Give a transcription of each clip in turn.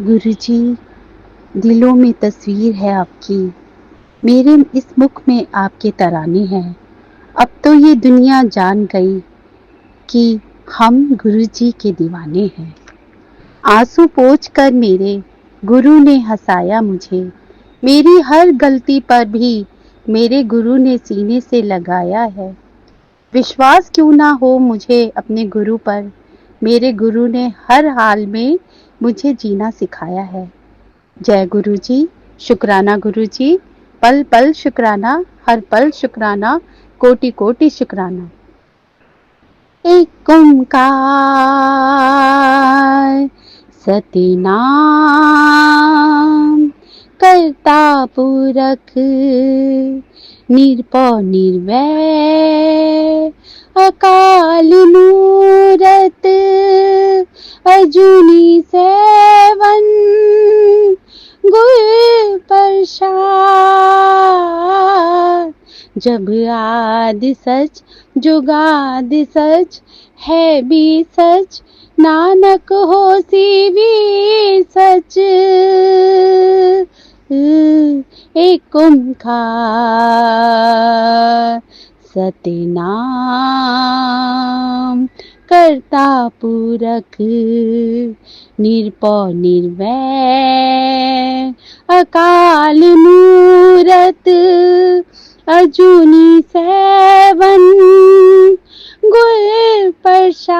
गुरुजी, दिलों में तस्वीर है आपकी, मेरे इस मुख में आपके तराने हैं। अब तो ये दुनिया जान गई कि हम गुरुजी के दीवाने हैं। आंसू पोंछ कर मेरे गुरु ने हंसाया मुझे, मेरी हर गलती पर भी मेरे गुरु ने सीने से लगाया है। विश्वास क्यों ना हो मुझे अपने गुरु पर, मेरे गुरु ने हर हाल में मुझे जीना सिखाया है। जय गुरुजी, शुक्राना गुरुजी, पल पल शुक्राना, हर पल शुक्राना, कोटि कोटि शुक्राना। एक ओंकार सतनाम, करता पुरख निरपौ निर्वैर, अकाल मूरत अजूनी सेवन, गुर प्रसाद। जब आदि सच जुगादि सच है भी सच, नानक होसी भी सच। एक ओंकार सतनाम, करता पुरख निरपौ निर्वैर, अकाल मूरत अजूनी सेवन, गुर प्रसाद।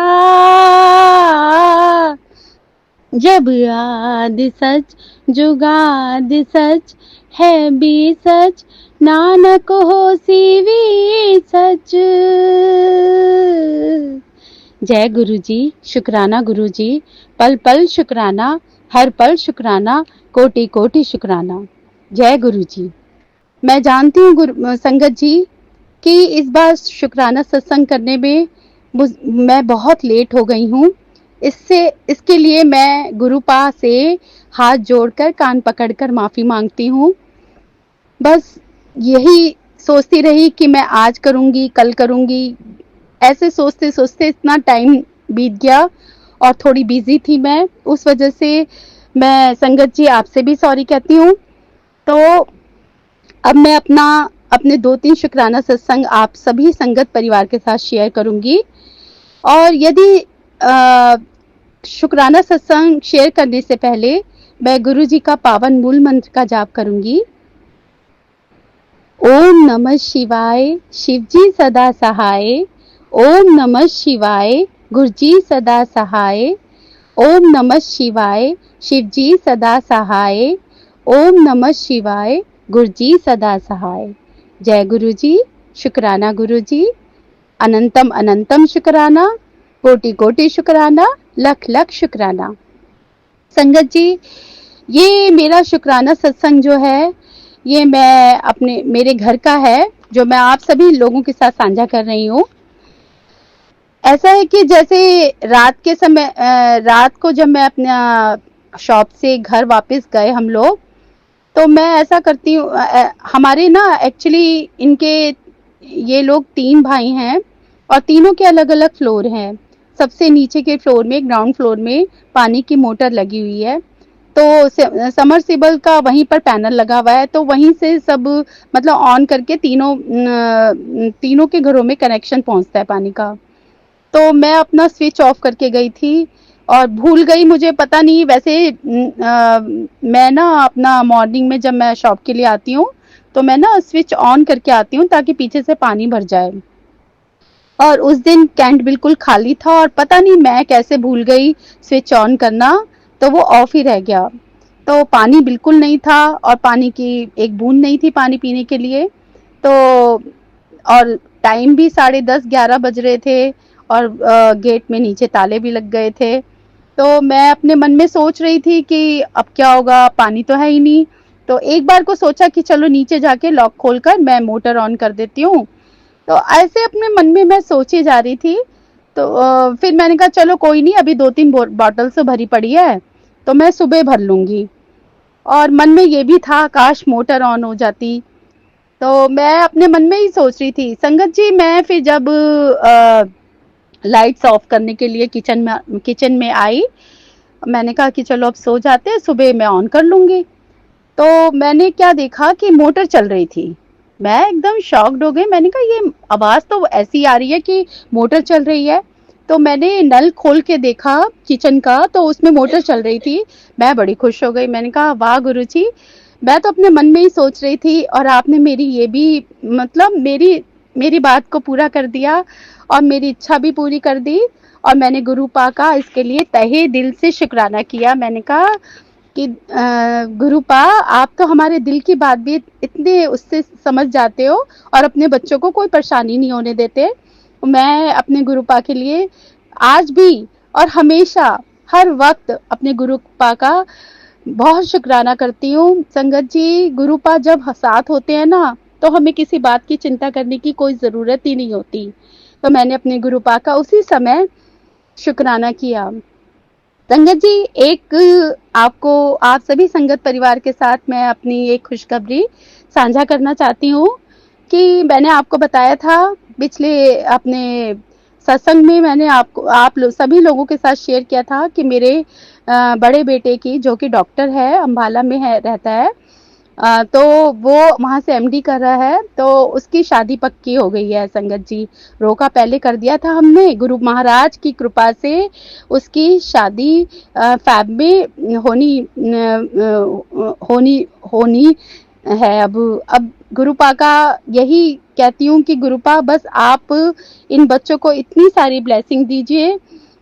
जब आदि सच जुगादि सच है भी सच, नानक होसी भी सच। जय गुरुजी, शुक्राना गुरुजी, पल पल शुक्राना, हर पल शुक्राना, कोटि कोटि शुक्राना। जय गुरुजी। मैं जानती हूँ संगत जी कि इस बार शुक्राना सत्संग करने में मैं बहुत लेट हो गई हूँ। इसके लिए मैं गुरुपा से हाथ जोड़कर कान पकड़कर माफी मांगती हूँ। बस यही सोचती रही कि मैं आज करूंगी, कल करूंगी, ऐसे सोचते सोचते इतना टाइम बीत गया और थोड़ी बिजी थी मैं, उस वजह से मैं संगत जी आपसे भी सॉरी कहती हूँ। तो अब मैं अपने 2-3 शुक्राना सत्संग आप सभी संगत परिवार के साथ शेयर करूंगी। और यदि शुक्राना सत्संग शेयर करने से पहले मैं गुरु जी का पावन मूल मंत्र का जाप करूंगी। ओम नमः शिवाय, शिवजी सदा सहाय। ओम नमः शिवाय, गुरुजी सदा सहाय। ओम नमः शिवाय, शिवजी सदा सहाय। ओम नमः शिवाय, गुरुजी सदा सहाय। जय गुरुजी, शुक्राना गुरुजी, अनंतम अनंतम शुक्राना, कोटि कोटि शुक्राना, लख लख शुक्राना। संगत जी, ये मेरा शुक्राना सत्संग जो है, ये मैं मेरे घर का है, जो मैं आप सभी लोगों के साथ साझा कर रही हूँ। ऐसा है कि जैसे रात को जब मैं अपना शॉप से घर वापस गए हम लोग, तो मैं ऐसा करती हूँ, हमारे ना एक्चुअली ये लोग 3 भाई हैं और तीनों के अलग अलग फ्लोर हैं। सबसे नीचे के फ्लोर में, ग्राउंड फ्लोर में पानी की मोटर लगी हुई है, तो समरसेबल का वहीं पर पैनल लगा हुआ है, तो वहीं से सब मतलब ऑन करके तीनों के घरों में कनेक्शन पहुंचता है पानी का। तो मैं अपना स्विच ऑफ करके गई थी और भूल गई, मुझे पता नहीं। वैसे मैं ना अपना मॉर्निंग में जब मैं शॉप के लिए आती हूँ, तो मैं ना स्विच ऑन करके आती हूँ ताकि पीछे से पानी भर जाए। और उस दिन कैंट बिल्कुल खाली था और पता नहीं मैं कैसे भूल गई स्विच ऑन करना, तो वो ऑफ ही रह गया। तो पानी बिल्कुल नहीं था और पानी की एक बूंद नहीं थी पानी पीने के लिए। तो और टाइम भी 10:30-11 बज रहे थे और गेट में नीचे ताले भी लग गए थे। तो मैं अपने मन में सोच रही थी कि अब क्या होगा, पानी तो है ही नहीं। तो एक बार को सोचा कि चलो नीचे जाके लॉक खोलकर मैं मोटर ऑन कर देती हूँ। तो ऐसे अपने मन में मैं सोचे जा रही थी। तो फिर मैंने कहा चलो कोई नहीं, अभी 2-3 बॉटल से भरी पड़ी है, तो मैं सुबह भर लूंगी। और मन में ये भी था काश मोटर ऑन हो जाती। तो मैं अपने मन में ही सोच रही थी। संगत जी, मैं फिर जब लाइट्स ऑफ करने के लिए किचन में आई, मैंने कहा कि चलो अब सो जाते हैं, सुबह मैं ऑन कर लूंगी। तो मैंने क्या देखा कि मोटर चल रही थी। मैं एकदम शॉक्ड हो गई, मैंने कहा ये आवाज तो ऐसी आ रही है कि मोटर चल रही है। तो मैंने नल खोल के देखा किचन का, तो उसमें मोटर चल रही थी। मैं बड़ी खुश हो गई, मैंने कहा वाह गुरुजी, मैं तो अपने मन में ही सोच रही थी और आपने मेरी ये भी मतलब मेरी मेरी बात को पूरा कर दिया और मेरी इच्छा भी पूरी कर दी। और मैंने गुरुपा का इसके लिए तहे दिल से शुक्राना किया। मैंने कहा कि गुरुपा, आप तो हमारे दिल की बात भी इतने उससे समझ जाते हो और अपने बच्चों को कोई परेशानी नहीं होने देते। मैं अपने गुरुपा के लिए आज भी और हमेशा हर वक्त अपने गुरुपा का बहुत शुक्राना करती हूँ। संगत जी, गुरुपा जब साथ होते हैं ना, तो हमें किसी बात की चिंता करने की कोई ज़रूरत ही नहीं होती। तो मैंने अपने गुरुपा का उसी समय शुक्राना किया। संगत जी, एक आपको आप सभी संगत परिवार के साथ मैं अपनी एक खुशखबरी साझा करना चाहती हूँ कि मैंने आपको बताया था पिछले अपने सत्संग में, मैंने आपको सभी लोगों के साथ शेयर किया था कि मेरे बड़े बेटे की, जो कि डॉक्टर है, अम्बाला में है रहता है, तो वो वहाँ से एमडी कर रहा है, तो उसकी शादी पक्की हो गई है संगत जी। रोका पहले कर दिया था हमने, गुरु महाराज की कृपा से उसकी शादी फैब में होनी होनी है। अब गुरुपा का यही कहती हूँ कि गुरुपा, बस आप इन बच्चों को इतनी सारी ब्लेसिंग दीजिए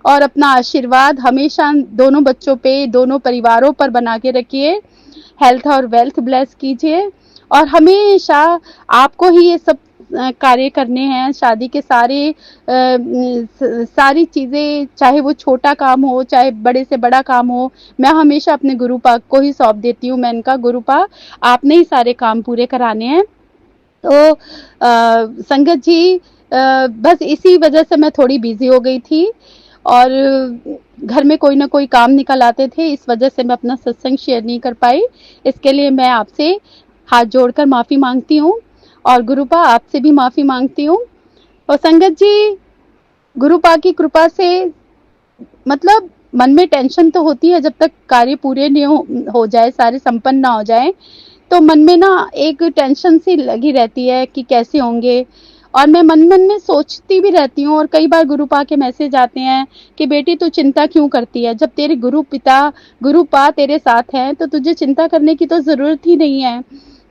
और अपना आशीर्वाद हमेशा दोनों बच्चों पे, दोनों परिवारों पर बना के रखिए। हेल्थ और वेल्थ ब्लेस कीजिए और हमेशा आपको ही ये सब कार्य करने हैं। शादी के सारी चीजें, चाहे वो छोटा काम हो चाहे बड़े से बड़ा काम हो, मैं हमेशा अपने गुरुपा को ही सौंप देती हूँ। मैं इनका गुरुपा, आपने ही सारे काम पूरे कराने हैं। तो संगत जी, बस इसी वजह से मैं थोड़ी बिजी हो गई थी और घर में कोई ना कोई काम निकल आते थे, इस वजह से मैं अपना सत्संग शेयर नहीं कर पाई। इसके लिए मैं आपसे हाथ जोड़कर माफी मांगती हूँ और गुरुपा आपसे भी माफी मांगती हूँ। और संगत जी, गुरुपा की कृपा से मतलब मन में टेंशन तो होती है, जब तक कार्य पूरे नहीं हो जाए, सारे संपन्न ना हो जाए, तो मन में ना एक टेंशन सी लगी रहती है कि कैसे होंगे। और मैं मन मन में सोचती भी रहती हूँ और कई बार गुरुपा के मैसेज आते हैं कि बेटी तू चिंता क्यों करती है, जब तेरे गुरुपा तेरे साथ हैं तो तुझे चिंता करने की तो जरूरत ही नहीं है।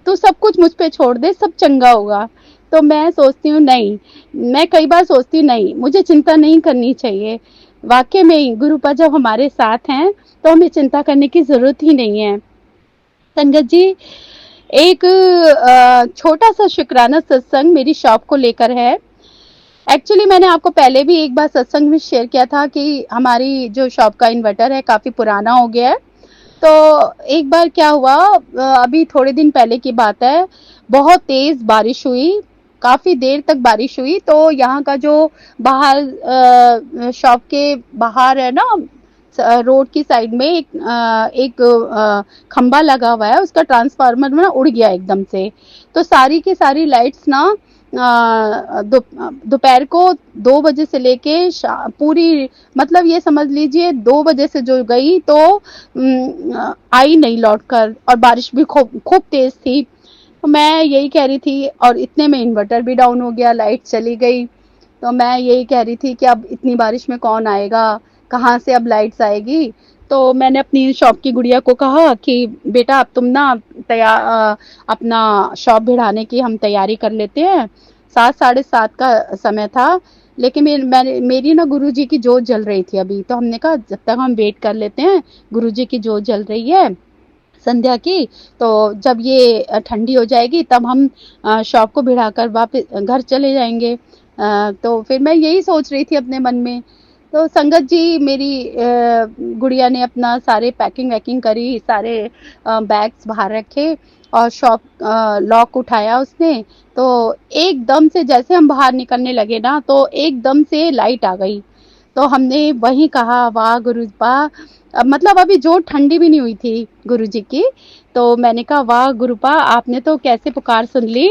तू सब कुछ मुझ पे छोड़ दे, सब चंगा होगा। तो मैं सोचती हूँ नहीं, मैं कई बार सोचती हूँ नहीं, मुझे चिंता नहीं करनी चाहिए। वाकई में ही गुरुपा जब हमारे साथ हैं तो हमें चिंता करने की जरूरत ही नहीं है। संगत जी, एक छोटा सा शुक्राना सत्संग मेरी शॉप को लेकर है। एक्चुअली मैंने आपको पहले भी एक बार सत्संग में शेयर किया था कि हमारी जो शॉप का इन्वर्टर है काफी पुराना हो गया है। तो एक बार क्या हुआ, अभी थोड़े दिन पहले की बात है, बहुत तेज बारिश हुई, काफी देर तक बारिश हुई। तो यहाँ का जो बाहर शॉप के बाहर है ना, रोड की साइड में एक खंबा लगा हुआ है, उसका ट्रांसफार्मर ना उड़ गया एकदम से। तो सारी की सारी लाइट्स ना दोपहर को 2 बजे से लेके पूरी, मतलब ये समझ लीजिए 2 बजे से जो गई तो आई नहीं लौट कर, और बारिश भी खूब खूब तेज थी। तो मैं यही कह रही थी, और इतने में इन्वर्टर भी डाउन हो गया, लाइट चली गई। तो मैं यही कह रही थी कि अब इतनी बारिश में कौन आएगा, कहाँ से अब लाइट्स आएगी। तो मैंने अपनी शॉप की गुड़िया को कहा कि बेटा अब तुम ना अपना शॉप बढ़ाने की हम तैयारी कर लेते हैं। 7 साढ़े 7 का समय था, लेकिन मेरी ना गुरुजी की जोत जल रही थी अभी। तो हमने कहा जब तक हम वेट कर लेते हैं, गुरुजी की जोत जल रही है संध्या की, तो जब ये ठंडी हो जाएगी तब हम शॉप को भिड़ाकर वापस घर चले जाएंगे। तो फिर मैं यही सोच रही थी अपने मन में। तो संगत जी, मेरी गुड़िया ने अपना सारे पैकिंग वैकिंग करी, सारे बैग्स बाहर रखे और शॉप लॉक उठाया उसने। तो एकदम से जैसे हम बाहर निकलने लगे ना, तो एकदम से लाइट आ गई। तो हमने वही कहा वाह गुरुपा, मतलब अभी जो ठंडी भी नहीं हुई थी गुरुजी की। तो मैंने कहा वाह गुरुपा, आपने तो कैसे पुकार सुन ली।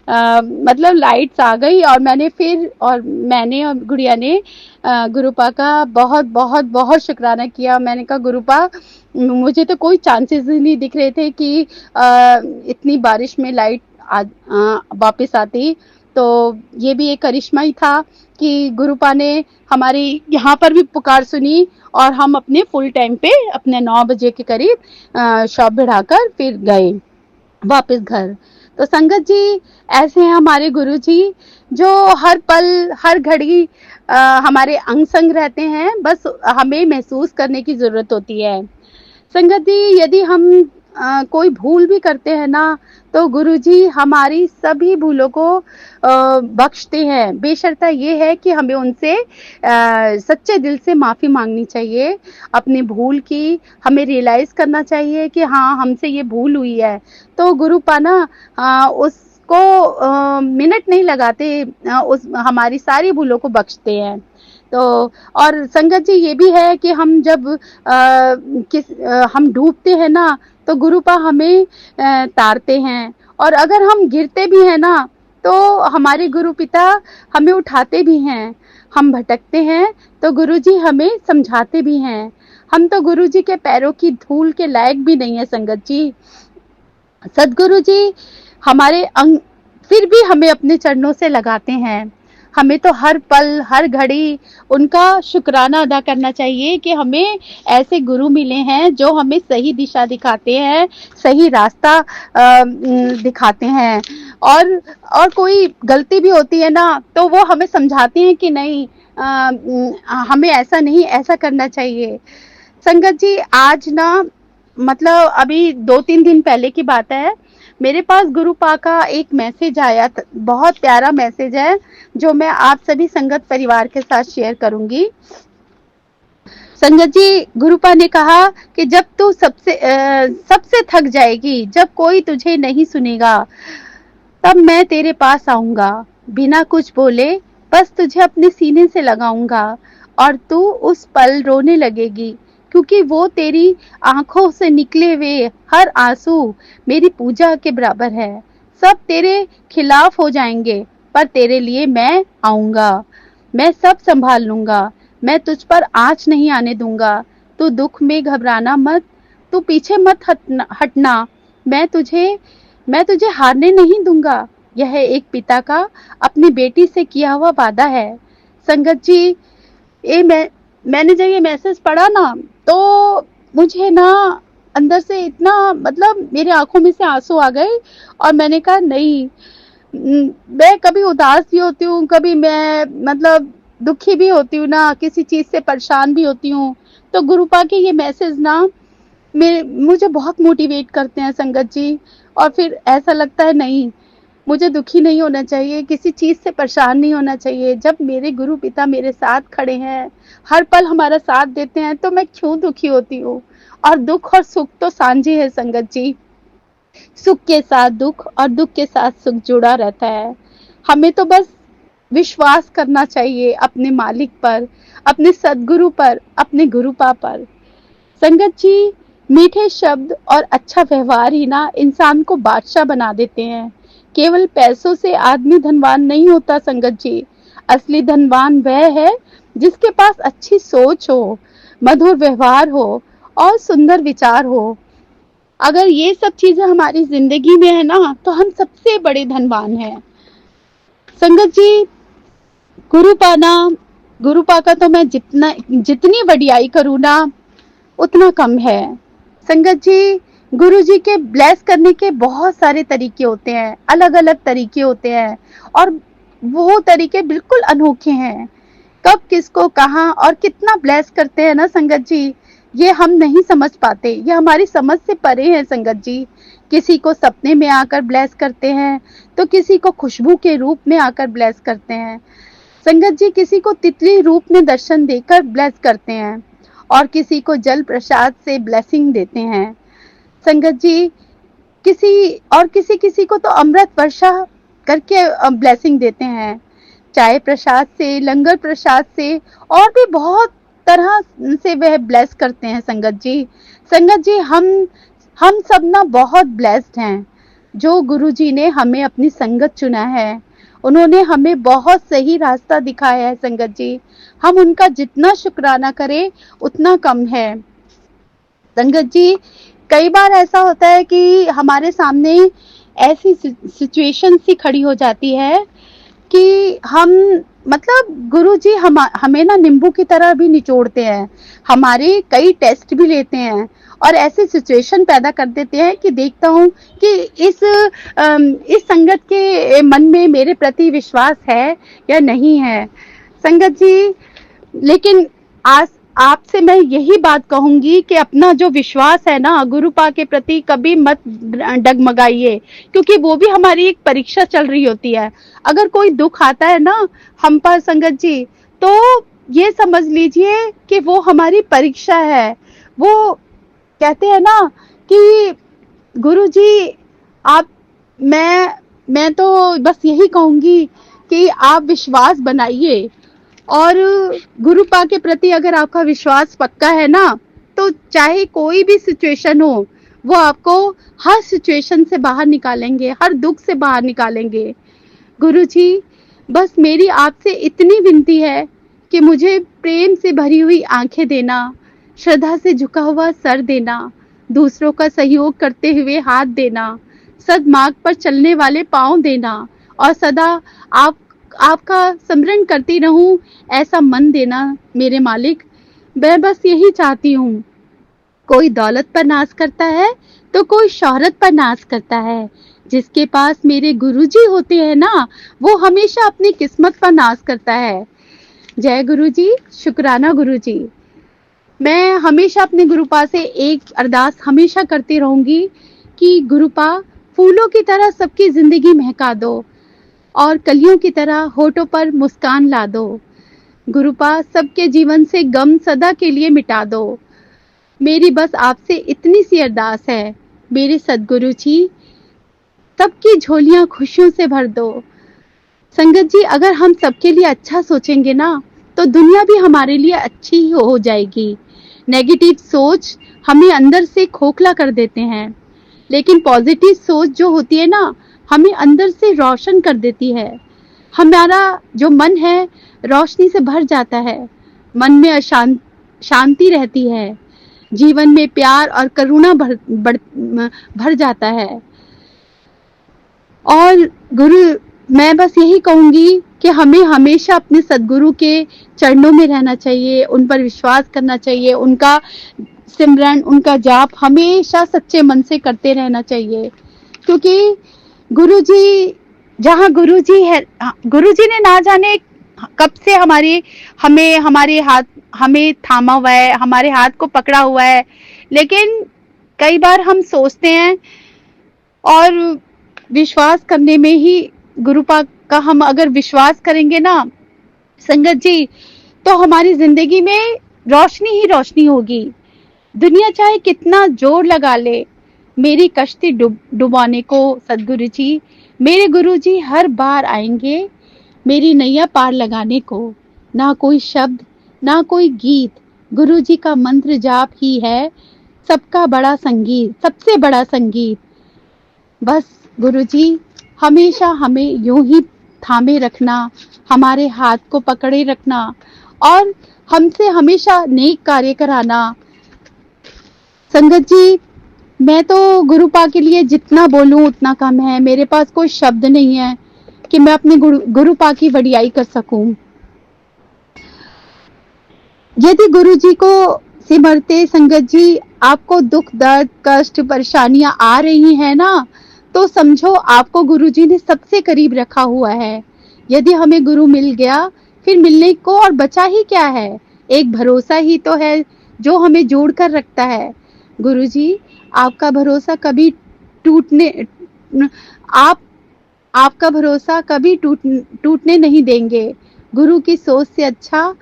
मतलब लाइट्स आ गई और मैंने और गुड़िया ने गुरुपा का बहुत बहुत बहुत शुक्राना किया। मैंने कहा गुरुपा, मुझे तो कोई चांसेस ही नहीं दिख रहे थे कि इतनी बारिश में लाइट वापस आती। तो ये भी एक करिश्मा ही था कि गुरुपा ने हमारी यहाँ पर भी पुकार सुनी और हम अपने फुल टाइम पे अपने 9 बजे के करीब शॉप बढ़ाकर फिर गए वापस घर। तो संगत जी, ऐसे हैं हमारे गुरु जी, जो हर पल हर घड़ी हमारे अंग संग रहते हैं। बस हमें महसूस करने की जरूरत होती है। संगत जी, यदि हम कोई भूल भी करते हैं ना, तो गुरुजी हमारी सभी भूलों को बख्शते हैं। बेशर्ता ये है कि हमें उनसे सच्चे दिल से माफ़ी मांगनी चाहिए। अपनी भूल की हमें रियलाइज़ करना चाहिए कि हाँ, हमसे ये भूल हुई है। तो गुरुपा ना उसको मिनट नहीं लगाते, उस हमारी सारी भूलों को बख्शते हैं। तो और संगत जी, ये भी है कि हम जब हम डूबते हैं ना, तो गुरुपा हमें तारते हैं। और अगर हम गिरते भी हैं ना, तो हमारे गुरु पिता हमें उठाते भी हैं। हम भटकते हैं तो गुरुजी हमें समझाते भी हैं। हम तो गुरुजी के पैरों की धूल के लायक भी नहीं है संगत जी। सदगुरु जी हमारे अंग फिर भी हमें अपने चरणों से लगाते हैं। हमें तो हर पल हर घड़ी उनका शुक्राना अदा करना चाहिए कि हमें ऐसे गुरु मिले हैं जो हमें सही दिशा दिखाते हैं, सही रास्ता दिखाते हैं। और कोई गलती भी होती है ना, तो वो हमें समझाते हैं कि नहीं, हमें ऐसा नहीं, ऐसा करना चाहिए। संगत जी, आज ना मतलब अभी 2-3 दिन पहले की बात है, मेरे पास गुरुपा का एक मैसेज आया, बहुत प्यारा मैसेज है जो मैं आप सभी संगत परिवार के साथ शेयर करूंगी। संगत जी, गुरुपा ने कहा कि जब तू सबसे थक जाएगी, जब कोई तुझे नहीं सुनेगा, तब मैं तेरे पास आऊंगा। बिना कुछ बोले बस तुझे अपने सीने से लगाऊंगा और तू उस पल रोने लगेगी, क्योंकि वो तेरी आंखों से निकले हुए हर आंसू मेरी पूजा के बराबर है। सब तेरे खिलाफ हो जाएंगे, पर तेरे लिए मैं आऊंगा। मैं सब संभाल लूंगा। मैं तुझ पर आँच नहीं आने दूंगा। तू दुख में घबराना मत, तू पीछे मत हटना। मैं तुझे मैं तुझे हारने नहीं दूंगा। यह एक पिता का अपनी बेटी से किया हुआ वादा है। संगत जी, मैंने जब ये मैसेज पढ़ा ना, तो मुझे ना अंदर से इतना, मतलब मेरे आंखों में से आंसू आ गए। और मैंने कहा नहीं, मैं कभी उदास भी होती हूँ, कभी मैं मतलब दुखी भी होती हूँ ना, किसी चीज से परेशान भी होती हूँ। तो गुरुपा के ये मैसेज ना मुझे बहुत मोटिवेट करते हैं संगत जी। और फिर ऐसा लगता है नहीं, मुझे दुखी नहीं होना चाहिए, किसी चीज से परेशान नहीं होना चाहिए। जब मेरे गुरु पिता मेरे साथ खड़े हैं, हर पल हमारा साथ देते हैं, तो मैं क्यों दुखी होती हूँ। और दुख और सुख तो सांझे है संगत जी। सुख के साथ दुख और दुख के साथ सुख जुड़ा रहता है। हमें तो बस विश्वास करना चाहिए अपने मालिक पर, अपने सदगुरु पर, अपने गुरुपा पर। संगत जी, मीठे शब्द और अच्छा व्यवहार ही ना इंसान को बादशाह बना देते हैं। केवल पैसों से आदमी धनवान नहीं होता संगत जी। असली धनवान वह है जिसके पास अच्छी सोच हो, मधुर व्यवहार हो और सुंदर विचार हो। अगर ये सब चीजें हमारी जिंदगी में है ना, तो हम सबसे बड़े धनवान हैं। संगत जी, गुरु पाना गुरु पाकर तो मैं जितनी वडियाई करूँ ना, उतना कम है। संगत जी, गुरु जी के ब्लेस करने के बहुत सारे तरीके होते हैं, अलग अलग तरीके होते हैं। और वो तरीके बिल्कुल अनोखे हैं। कब किसको कहाँ और कितना ब्लेस करते हैं ना संगत जी, ये हम नहीं समझ पाते, ये हमारी समझ से परे है संगत जी। किसी को सपने में आकर ब्लेस करते हैं, तो किसी को खुशबू के रूप में आकर ब्लेस करते हैं। संगत जी, किसी को तितली रूप में दर्शन देकर ब्लेस करते हैं और किसी को जल प्रसाद से ब्लेसिंग देते हैं। संगत जी, किसी किसी को तो अमृत वर्षा करके ब्लेसिंग देते हैं। चाय प्रसाद से, लंगर प्रसाद से और भी बहुत तरह से वह ब्लेस करते हैं संगत जी। संगत जी, हम सब ना बहुत ब्लेस्ड हैं, जो गुरुजी ने हमें अपनी संगत चुना है। उन्होंने हमें बहुत सही रास्ता दिखाया है संगत जी। हम उनका जितना शुक्राना करें उतना कम है संगत जी। कई बार ऐसा होता है कि हमारे सामने ऐसी सिचुएशन सी खड़ी हो जाती है कि हम, मतलब गुरुजी हमें ना नींबू की तरह भी निचोड़ते हैं, हमारे कई टेस्ट भी लेते हैं और ऐसी सिचुएशन पैदा कर देते हैं कि देखता हूँ कि इस संगत के मन में मेरे प्रति विश्वास है या नहीं है संगत जी। लेकिन आज आपसे मैं यही बात कहूंगी कि अपना जो विश्वास है ना गुरुपा के प्रति कभी मत डगमगाइए, क्योंकि वो भी हमारी एक परीक्षा चल रही होती है। अगर कोई दुख आता है ना हम पर संगत जी, तो ये समझ लीजिए कि वो हमारी परीक्षा है। वो कहते हैं ना कि गुरुजी आप, मैं तो बस यही कहूंगी कि आप विश्वास बनाइए, और गुरुपा के प्रति अगर आपका विश्वास पक्का है ना, तो चाहे कोई भी सिचुएशन हो, वो आपको हर सिचुएशन से बाहर निकालेंगे, हर दुख से बाहर निकालेंगे। गुरुजी, बस मेरी आपसे इतनी विनती है कि मुझे प्रेम से भरी हुई आंखें देना, श्रद्धा से झुका हुआ सर देना, दूसरों का सहयोग करते हुए हाथ देना, सद्मार्ग पर चलने वाले पांव देना, और सदा आपका स्मरण करती रहूं ऐसा मन देना मेरे मालिक। मैं बस यही चाहती हूँ। कोई दौलत पर नाज करता है तो कोई शोहरत पर नाज करता है, जिसके पास मेरे गुरुजी होते हैं ना, वो हमेशा अपनी किस्मत पर नाज करता है। जय गुरुजी, शुक्राना गुरुजी। मैं हमेशा अपने गुरुपा से एक अरदास हमेशा करती रहूंगी कि गुरुपा फूलों की तरह सबकी जिंदगी महका दो और कलियों की तरह होठों पर मुस्कान ला दो। गुरुपा सबके जीवन से गम सदा के लिए मिटा दो। मेरी बस आपसे इतनी सी अरदास है मेरे सदगुरु जी, सबकी झोलियां खुशियों से भर दो। संगत जी, अगर हम सबके लिए अच्छा सोचेंगे ना, तो दुनिया भी हमारे लिए अच्छी ही हो जाएगी। नेगेटिव सोच हमें अंदर से खोखला कर देते हैं, लेकिन पॉजिटिव सोच जो होती है ना, हमें अंदर से रोशन कर देती है। हमारा जो मन है रोशनी से भर जाता है, मन में शांति रहती है, जीवन में प्यार और करुणा भर जाता है। और मैं बस यही कहूंगी कि हमें हमेशा अपने सदगुरु के चरणों में रहना चाहिए, उन पर विश्वास करना चाहिए, उनका सिमरन, उनका जाप हमेशा सच्चे मन से करते रहना चाहिए। क्योंकि गुरुजी, जहाँ गुरुजी है, गुरुजी ने ना जाने कब से हमें थामा हुआ है, हमारे हाथ को पकड़ा हुआ है। लेकिन कई बार हम सोचते हैं, और विश्वास करने में ही गुरुपा का हम अगर विश्वास करेंगे ना संगत जी, तो हमारी जिंदगी में रोशनी ही रोशनी होगी। दुनिया चाहे कितना जोर लगा ले मेरी कश्ती डुबाने को, सदगुरु जी, मेरे गुरु जी हर बार आएंगे मेरी नैया पार लगाने को। ना कोई शब्द, ना कोई गीत, गुरु जी का मंत्र जाप ही है सबका बड़ा संगीत, सबसे बड़ा संगीत। बस गुरु जी हमेशा हमें यूं ही थामे रखना, हमारे हाथ को पकड़े रखना, और हमसे हमेशा नेक कार्य कराना। संगत जी, मैं तो गुरुपा के लिए जितना बोलूं उतना कम है। मेरे पास कोई शब्द नहीं है कि मैं अपने गुरुपा की वडियाई कर सकूं। यदि गुरु जी को सिमरते संगत जी आपको दुख, दर्द, कष्ट, परेशानियां आ रही हैं ना, तो समझो आपको गुरु जी ने सबसे करीब रखा हुआ है। यदि हमें गुरु मिल गया, फिर मिलने को और बचा ही क्या है। एक भरोसा ही तो है जो हमें जोड़ कर रखता है। गुरु जी, आपका भरोसा कभी आपका भरोसा कभी टूटने नहीं देंगे। गुरु की सोच से अच्छा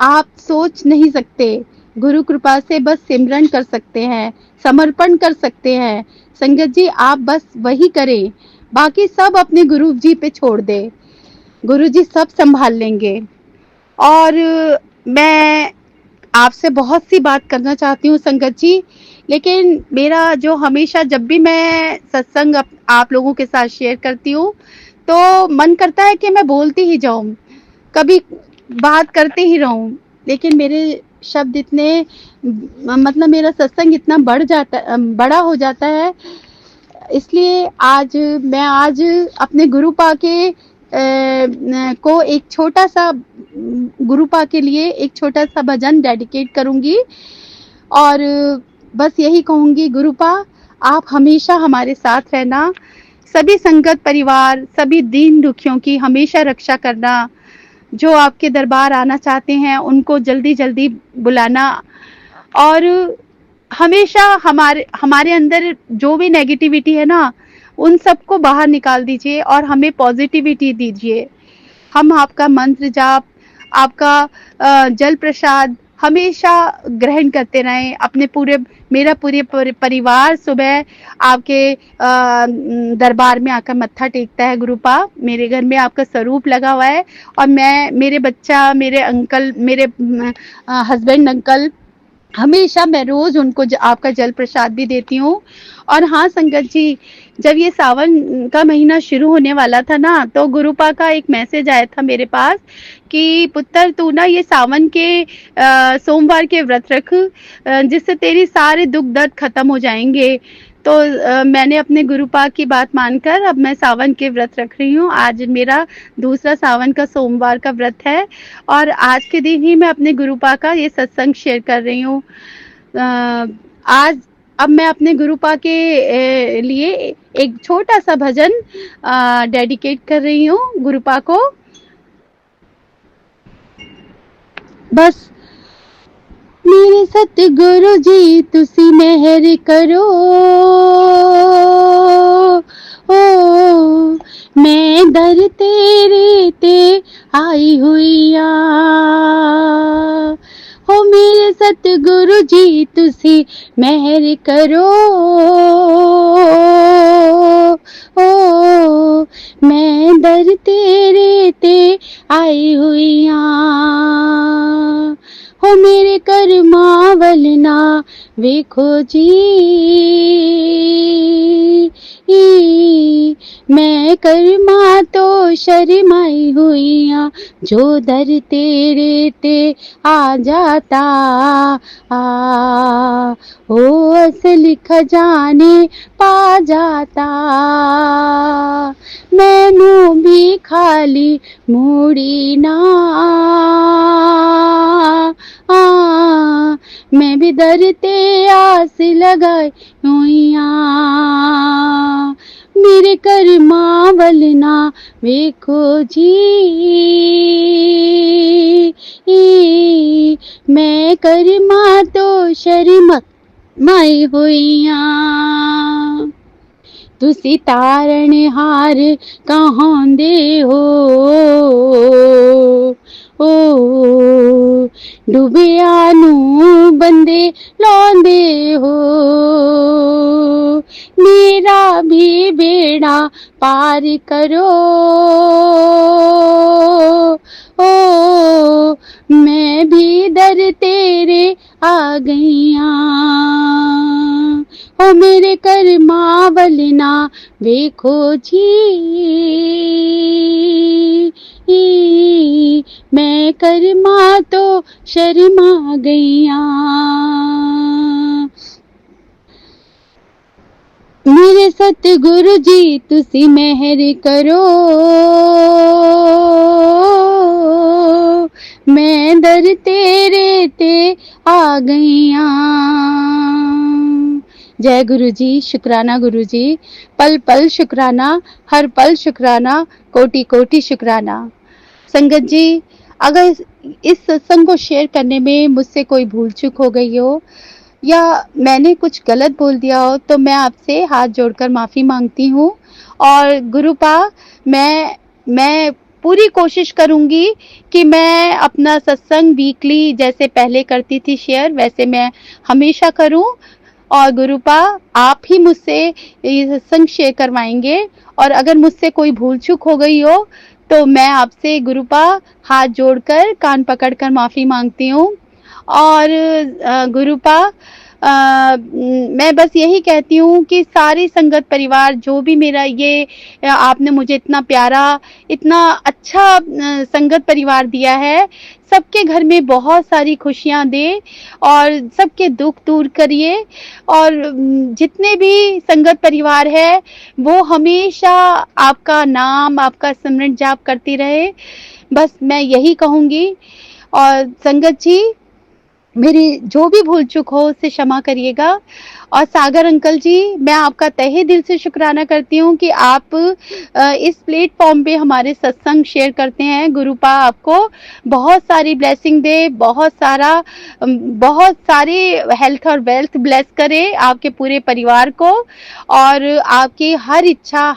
आप सोच नहीं सकते। गुरु कृपा से बस सिमरन कर सकते हैं, समर्पण कर सकते हैं। संगत जी, आप बस वही करें, बाकी सब अपने गुरु जी पे छोड़ दे। गुरु जी सब संभाल लेंगे। और मैं आपसे बहुत सी बात करना चाहती हूँ संगत जी, लेकिन मेरा जो हमेशा जब भी मैं सत्संग आप लोगों के साथ शेयर करती हूँ, तो मन करता है कि मैं बोलती ही जाऊँ, कभी बात करते ही रहूँ, लेकिन मेरे शब्द इतने मतलब मेरा सत्संग इतना बड़ा हो जाता है, इसलिए आज अपने गुरुपा के को एक छोटा सा गुरुपा के लिए एक छोटा सा भजन डेडिकेट करूंगी और बस यही कहूंगी, गुरुपा आप हमेशा हमारे साथ रहना, सभी संगत परिवार, सभी दीन दुखियों की हमेशा रक्षा करना, जो आपके दरबार आना चाहते हैं उनको जल्दी जल्दी बुलाना और हमेशा हमारे हमारे अंदर जो भी नेगेटिविटी है ना, उन सबको बाहर निकाल दीजिए और हमें पॉजिटिविटी दीजिए। हम आपका मंत्र जाप, आपका जल प्रसाद हमेशा ग्रहण करते रहें। अपने पूरे मेरा पूरे परिवार सुबह आपके दरबार में आकर मत्था टेकता है गुरुपा। मेरे घर में आपका स्वरूप लगा हुआ है और मैं, मेरे बच्चा, मेरे अंकल, मेरे हस्बैंड अंकल, हमेशा मैं रोज उनको आपका जल प्रसाद भी देती हूँ। और हाँ संगत जी, जब ये सावन का महीना शुरू होने वाला था ना, तो गुरुपा का एक मैसेज आया था मेरे पास कि पुत्र तू ना ये सावन के सोमवार के व्रत रख, जिससे तेरी सारे दुख दर्द खत्म हो जाएंगे। तो मैंने अपने गुरुपा की बात मानकर अब मैं सावन के व्रत रख रही हूँ। आज मेरा दूसरा सावन का सोमवार का व्रत है और आज के दिन ही मैं अपने गुरुपा का ये सत्संग शेयर कर रही हूँ। आज अब मैं अपने गुरुपा के लिए एक छोटा सा भजन डेडिकेट कर रही हूँ गुरुपा को। बस मेरे सतगुरु जी तुसी मेहर करो, ओ मैं दर तेरे ते आई हुई आ, हो मेरे सतगुरु जी तुसी मेहर करो, ओ मैं दर तेरे ते आई हुई आ, हो मेरे करमावल ना वेखो जी, मैं कर्मा तो शर्माई हुई जो दर तेरे ते आ जाता, ओ असल खजाने पा जाता, मैनू भी खाली मूड़ी ना, मैं भी दर ते आस लगाई हुईया, मेरे करमावल ना वेखो जी, मैं करमा तो शर्माई हुईया, तुसी तारण हार कहांदे हो, ओ डुबिया नू बंदे लांदे हो, मेरा भी बेड़ा पार करो, ओ मैं भी दर तेरे आ गईया, ओ मेरे करमावल ना वेखो जी, मैं करमा तो शर्मा गईया, मेरे सतगुरु जी तुसी मेहर करो, मैं दर तेरे ते आ गईया। जय गुरु जी, शुक्राना गुरु जी, पल पल शुक्राना, हर पल शुक्राना, कोटि कोटि शुक्राना। संगत जी, अगर इस सत्संग को शेयर करने में मुझसे कोई भूल चूक हो गई हो या मैंने कुछ गलत बोल दिया हो तो मैं आपसे हाथ जोड़कर माफ़ी मांगती हूँ। और गुरुपा, मैं पूरी कोशिश करूँगी कि मैं अपना सत्संग वीकली जैसे पहले करती थी शेयर, वैसे मैं हमेशा करूँ। और गुरुपा, आप ही मुझसे ये सत्संग शेयर करवाएंगे और अगर मुझसे कोई भूल चूक हो गई हो तो मैं आपसे गुरुपा हाथ जोड़कर कान पकड़कर माफ़ी मांगती हूँ। और गुरुपा मैं बस यही कहती हूँ कि सारी संगत परिवार जो भी मेरा ये आपने मुझे इतना प्यारा, इतना अच्छा संगत परिवार दिया है, सबके घर में बहुत सारी खुशियाँ दे और सबके दुख दूर करिए और जितने भी संगत परिवार है वो हमेशा आपका नाम, आपका सिमरन जाप करती रहे। बस मैं यही कहूँगी और संगत जी मेरी जो भी भूल चूक हो उससे क्षमा करिएगा। और सागर अंकल जी मैं आपका तहे दिल से शुक्राना करती हूँ कि आप इस प्लेटफॉर्म पे हमारे सत्संग शेयर करते हैं। गुरुपा आपको बहुत सारी ब्लेसिंग दे, बहुत सारे हेल्थ और वेल्थ ब्लेस करे आपके पूरे परिवार को और आपकी हर इच्छा,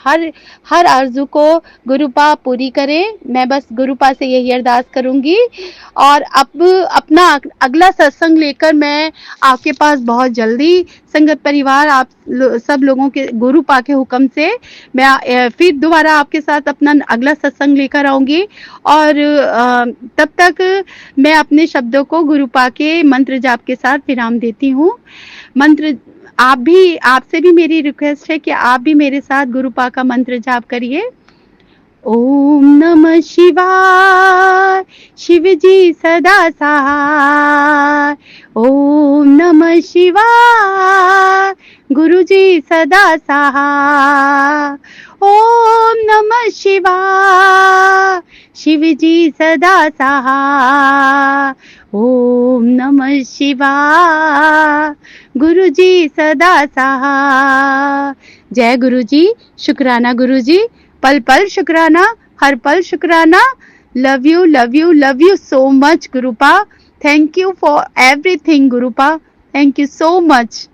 हर आरजू को गुरुपा पूरी करे। मैं बस गुरुपा से यही अरदास करूंगी और अब अपना अगला सत्संग लेकर मैं आपके पास बहुत जल्दी संगत परिवार आप सब लोगों के गुरुपा के हुक्म से मैं फिर दोबारा आपके साथ अपना अगला सत्संग लेकर आऊंगी और तब तक मैं अपने शब्दों को गुरुपा के मंत्र जाप के साथ विराम देती हूँ। मंत्र आपसे भी मेरी रिक्वेस्ट है कि आप भी मेरे साथ गुरुपा का मंत्र जाप करिए। ओम नमः शिवाय, शिव जी सदा सहाय। ओम नमः शिवाय, गुरु जी सदा सहाय। ओम नमः शिवाय, शिव जी सदा सहाय। ओम नमः शिवाय, गुरु जी सदा सहाय। जय गुरु जी, शुक्राना गुरु जी, पल पल शुक्राना, हर पल शुक्राना। Love you, love you, love you so much, Gurupa. Thank you for everything, Gurupa. Thank you so much.